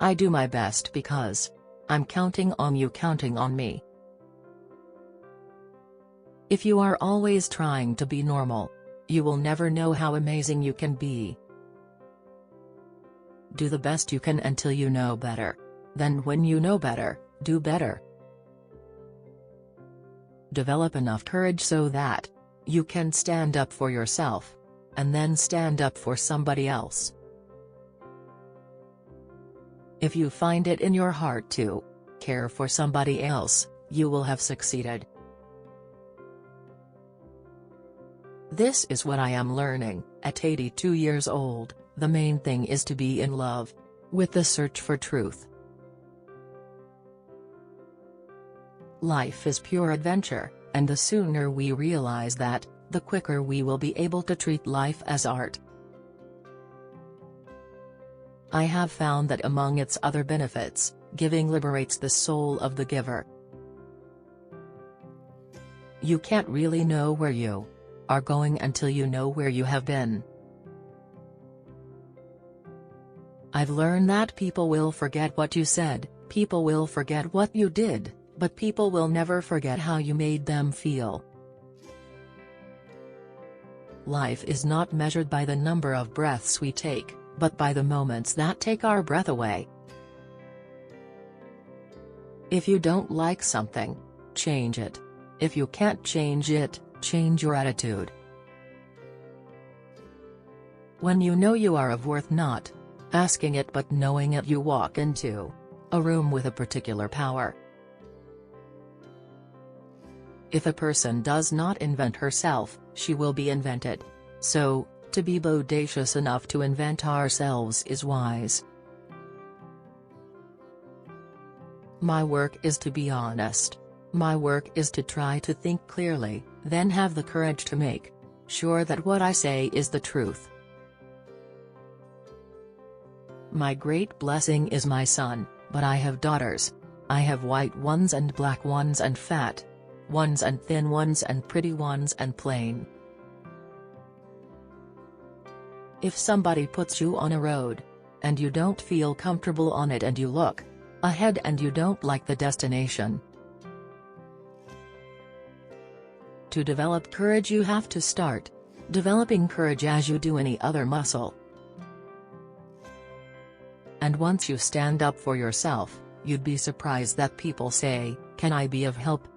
I do my best because I'm counting on you counting on me. If you are always trying to be normal, you will never know how amazing you can be. Do the best you can until you know better. Then when you know better, do better. Develop enough courage so that you can stand up for yourself, and then stand up for somebody else. If you find it in your heart to care for somebody else, you will have succeeded. This is what I am learning. At 82 years old, the main thing is to be in love with the search for truth. Life is pure adventure, and the sooner we realize that, the quicker we will be able to treat life as art. I have found that among its other benefits, giving liberates the soul of the giver. You can't really know where you are going until you know where you have been. I've learned that people will forget what you said, people will forget what you did, but people will never forget how you made them feel. Life is not measured by the number of breaths we take, but by the moments that take our breath away. If you don't like something, change it. If you can't change it, change your attitude. When you know you are of worth, not asking it but knowing it, you walk into a room with a particular power. If a person does not invent herself, she will be invented. So, to be bodacious enough to invent ourselves is wise. My work is to be honest. My work is to try to think clearly, then have the courage to make sure that what I say is the truth. My great blessing is my son, but I have daughters. I have white ones and black ones and fat ones and thin ones and pretty ones and plain. If somebody puts you on a road, and you don't feel comfortable on it and you look ahead and you don't like the destination, to develop courage you have to start developing courage as you do any other muscle. And once you stand up for yourself, you'd be surprised that people say, "Can I be of help?"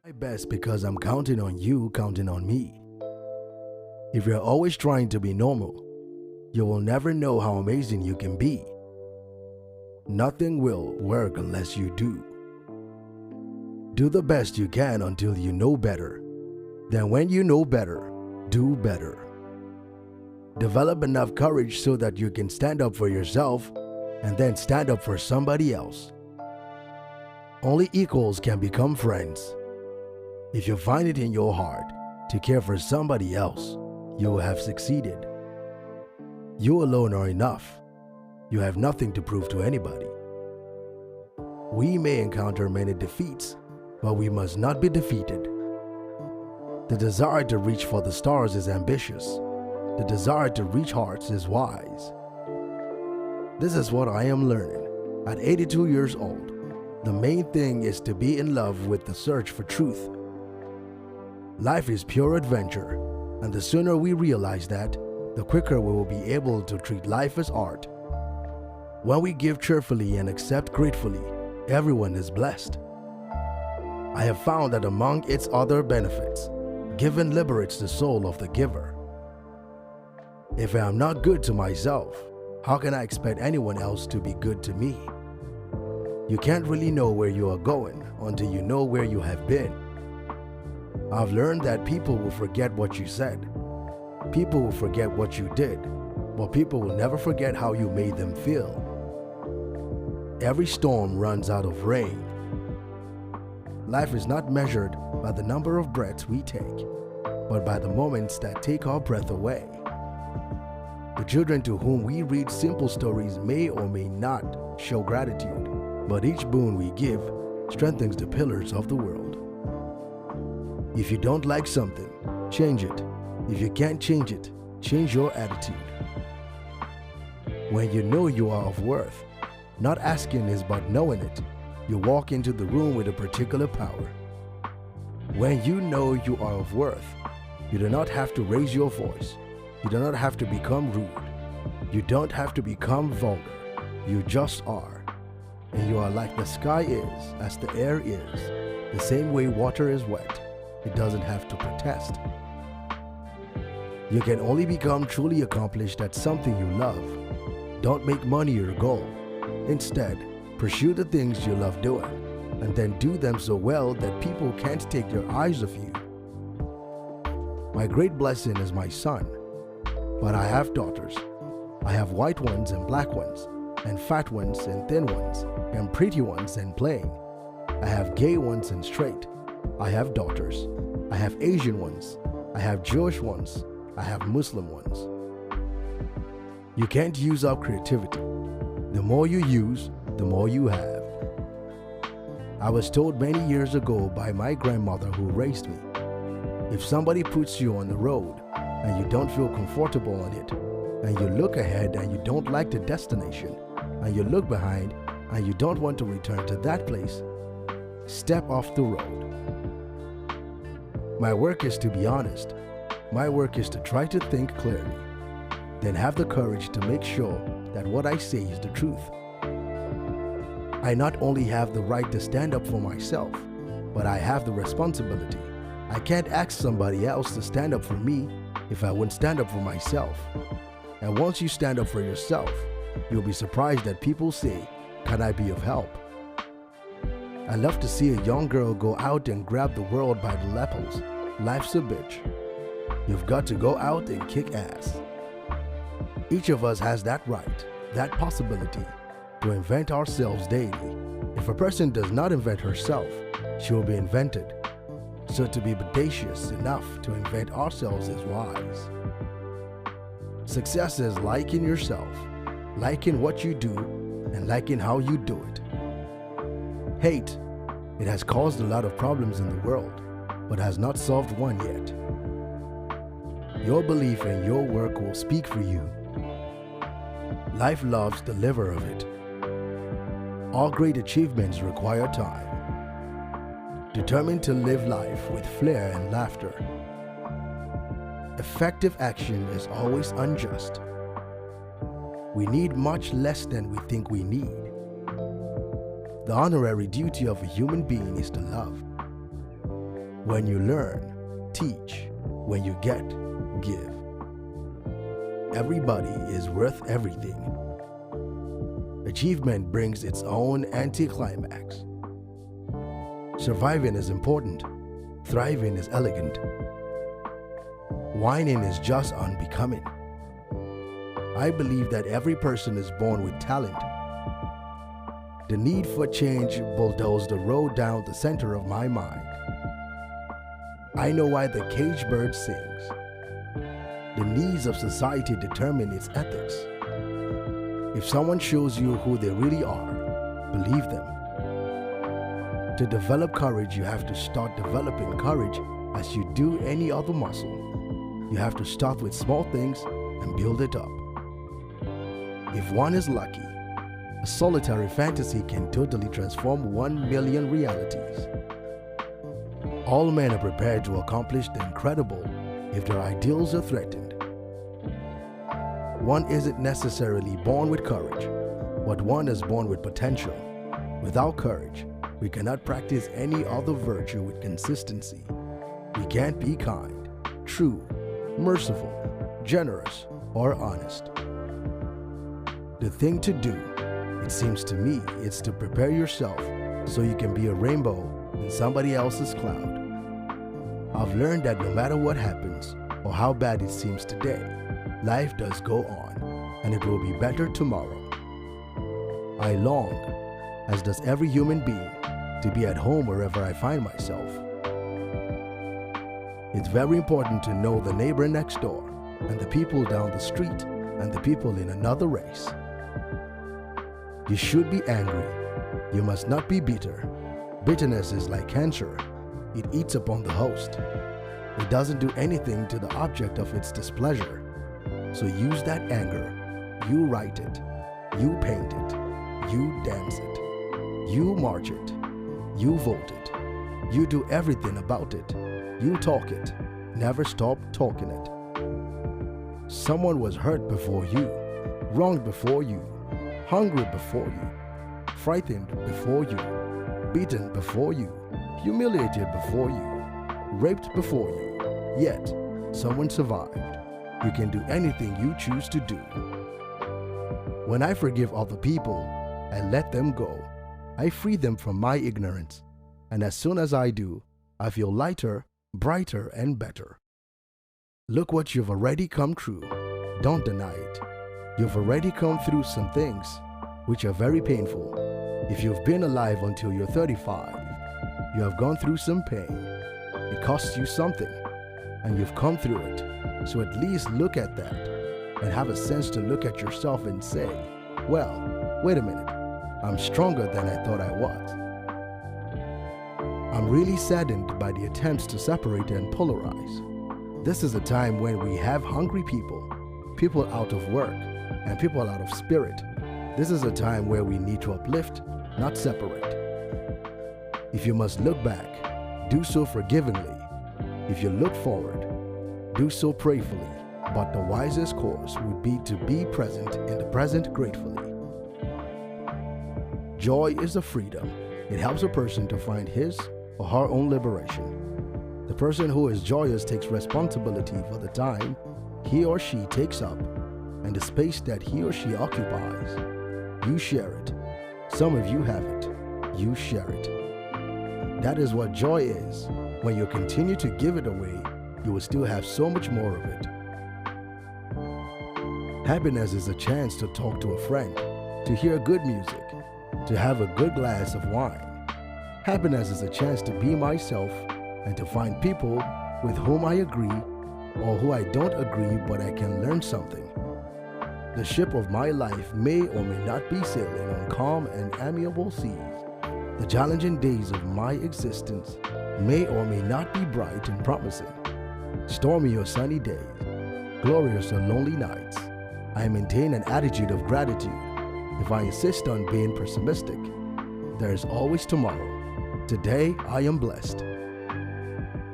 My best because I'm counting on you counting on me. If you're always trying to be normal, you will never know how amazing you can be. Nothing will work unless you do. Do the best you can until you know better. Then when you know better, do better. Develop enough courage so that you can stand up for yourself and then stand up for somebody else. Only equals can become friends. If you find it in your heart to care for somebody else, you will have succeeded. You alone are enough. You have nothing to prove to anybody. We may encounter many defeats, but we must not be defeated. The desire to reach for the stars is ambitious. The desire to reach hearts is wise. This is what I am learning. At 82 years old, the main thing is to be in love with the search for truth. Life is pure adventure, and the sooner we realize that, the quicker we will be able to treat life as art. When we give cheerfully and accept gratefully, everyone is blessed. I have found that among its other benefits, giving liberates the soul of the giver. If I am not good to myself, how can I expect anyone else to be good to me? You can't really know where you are going until you know where you have been. I've learned that people will forget what you said. People will forget what you did, but people will never forget how you made them feel. Every storm runs out of rain. Life is not measured by the number of breaths we take, but by the moments that take our breath away. The children to whom we read simple stories may or may not show gratitude, but each boon we give strengthens the pillars of the world. If you don't like something, change it. If you can't change it, change your attitude. When you know you are of worth, not asking is but knowing it, you walk into the room with a particular power. When you know you are of worth, you do not have to raise your voice. You do not have to become rude. You don't have to become vulgar. You just are. And you are like the sky is, as the air is. The same way water is wet, it doesn't have to protest. You can only become truly accomplished at something you love. Don't make money your goal. Instead, pursue the things you love doing, and then do them so well that people can't take their eyes off you. My great blessing is my son, but I have daughters. I have white ones and black ones, and fat ones and thin ones, and pretty ones and plain. I have gay ones and straight. I have daughters. I have Asian ones. I have Jewish ones. I have Muslim ones. You can't use up creativity. The more you use, the more you have. I was told many years ago by my grandmother who raised me, if somebody puts you on the road and you don't feel comfortable on it, and you look ahead and you don't like the destination, and you look behind and you don't want to return to that place, step off the road. My work is to be honest. My work is to try to think clearly, then have the courage to make sure that what I say is the truth. I not only have the right to stand up for myself, but I have the responsibility. I can't ask somebody else to stand up for me if I wouldn't stand up for myself. And once you stand up for yourself, you'll be surprised that people say, "Can I be of help?" I love to see a young girl go out and grab the world by the lapels. Life's a bitch. You've got to go out and kick ass. Each of us has that right, that possibility, to invent ourselves daily. If a person does not invent herself, she will be invented. So to be audacious enough to invent ourselves is wise. Success is liking yourself, liking what you do, and liking how you do it. Hate, it has caused a lot of problems in the world, but has not solved one yet. Your belief in your work will speak for you. Life loves the liver of it. All great achievements require time. Determined to live life with flair and laughter. Effective action is always unjust. We need much less than we think we need. The honorary duty of a human being is to love. When you learn, teach. When you get, give. Everybody is worth everything. Achievement brings its own anticlimax. Surviving is important. Thriving is elegant. Whining is just unbecoming. I believe that every person is born with talent. The need for change bulldozed the road down the center of my mind. I know why the caged bird sings. The needs of society determine its ethics. If someone shows you who they really are, believe them. To develop courage, you have to start developing courage as you do any other muscle. You have to start with small things and build it up. If one is lucky, a solitary fantasy can totally transform 1 million realities. All men are prepared to accomplish the incredible if their ideals are threatened. One isn't necessarily born with courage, but one is born with potential. Without courage, we cannot practice any other virtue with consistency. We can't be kind, true, merciful, generous, or honest. The thing to do, it seems to me, is to prepare yourself so you can be a rainbow in somebody else's cloud. I've learned that no matter what happens or how bad it seems today, life does go on, and it will be better tomorrow. I long, as does every human being, to be at home wherever I find myself. It's very important to know the neighbor next door, and the people down the street, and the people in another race. You should be angry. You must not be bitter. Bitterness is like cancer. It eats upon the host. It doesn't do anything to the object of its displeasure. So use that anger. You write it. You paint it. You dance it. You march it. You vote it. You do everything about it. You talk it. Never stop talking it. Someone was hurt before you, wronged before you, hungry before you, frightened before you, beaten before you, humiliated before you, raped before you. Yet, someone survived. You can do anything you choose to do. When I forgive other people and let them go, I free them from my ignorance. And as soon as I do, I feel lighter, brighter, and better. Look what you've already come through. Don't deny it. You've already come through some things which are very painful. If you've been alive until you're 35, you have gone through some pain. It costs you something, and you've come through it. So at least look at that and have a sense to look at yourself and say, well, wait a minute, I'm stronger than I thought I was. I'm really saddened by the attempts to separate and polarize. This is a time when we have hungry people, people out of work, and people out of spirit. This is a time where we need to uplift, not separate. If you must look back, do so forgivingly. If you look forward, do so prayerfully. But the wisest course would be to be present in the present gratefully. Joy is a freedom. It helps a person to find his or her own liberation. The person who is joyous takes responsibility for the time he or she takes up and the space that he or she occupies. You share it. Some of you have it. You share it. That is what joy is. When you continue to give it away, you will still have so much more of it. Happiness is a chance to talk to a friend, to hear good music, to have a good glass of wine. Happiness is a chance to be myself and to find people with whom I agree or who I don't agree but I can learn something. The ship of my life may or may not be sailing on calm and amiable seas. The challenging days of my existence may or may not be bright and promising. Stormy or sunny days, glorious or lonely nights, I maintain an attitude of gratitude. If I insist on being pessimistic, there is always tomorrow. Today, I am blessed.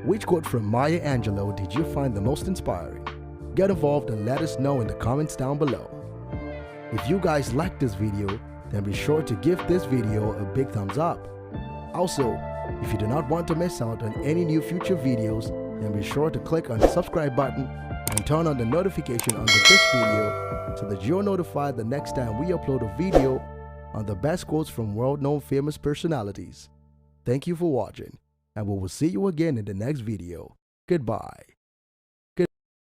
Which quote from Maya Angelou did you find the most inspiring? Get involved and let us know in the comments down below. If you guys liked this video, then be sure to give this video a big thumbs up. Also, if you do not want to miss out on any new future videos, then be sure to click on the subscribe button and turn on the notification under this video so that you're notified the next time we upload a video on the best quotes from world-known famous personalities. Thank you for watching, and we will see you again in the next video. Goodbye.